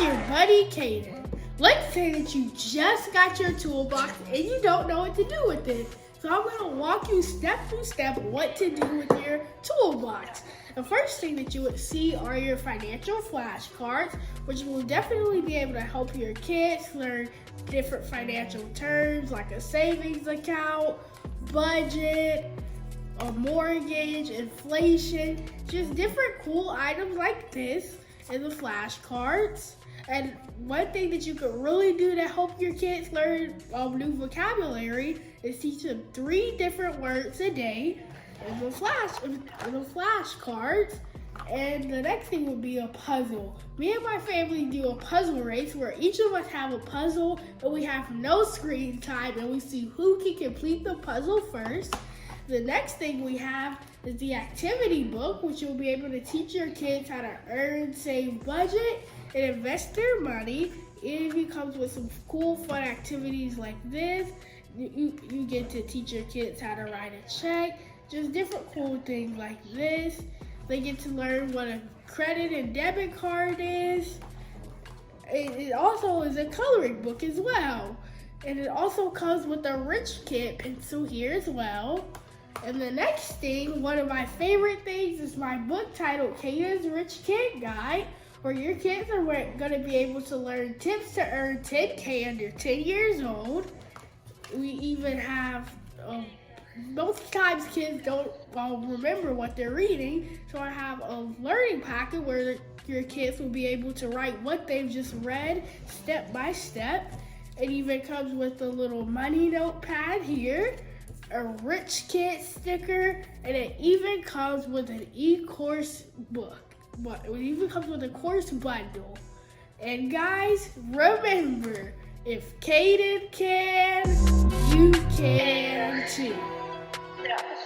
your buddy Caden. Let's say that you just got your toolbox and you don't know what to do with it. So I'm going to walk you step by step what to do with your toolbox. The first thing that you would see are your financial flashcards, which will definitely be able to help your kids learn different financial terms like a savings account, budget, a mortgage, inflation, just different cool items like this in the flashcards. And one thing that you could really do to help your kids learn new vocabulary is teach them 3 different words a day in the flashcards. And the next thing would be a puzzle. Me and my family do a puzzle race where each of us have a puzzle, but we have no screen time, and we see who can complete the puzzle first. The next thing we have is the activity book, which you'll be able to teach your kids how to earn, save, budget, and invest their money. It even comes with some cool, fun activities like this. You get to teach your kids how to write a check, just different cool things like this. They get to learn what a credit and debit card is. It also is a coloring book as well. And it also comes with a Rich Kid pencil here as well. And the next thing, one of my favorite things, is my book titled Caden's Rich Kid Guide, where your kids are going to be able to learn tips to earn $10K under 10 years old. We even have, most times kids don't remember what they're reading, so I have a learning packet where your kids will be able to write what they've just read step by step. It even comes with a little money notepad here, a Rich Kid sticker, and it even comes with an e-course book. But it even comes with a course bundle. And guys, remember, if Caden can, you can too. Yeah.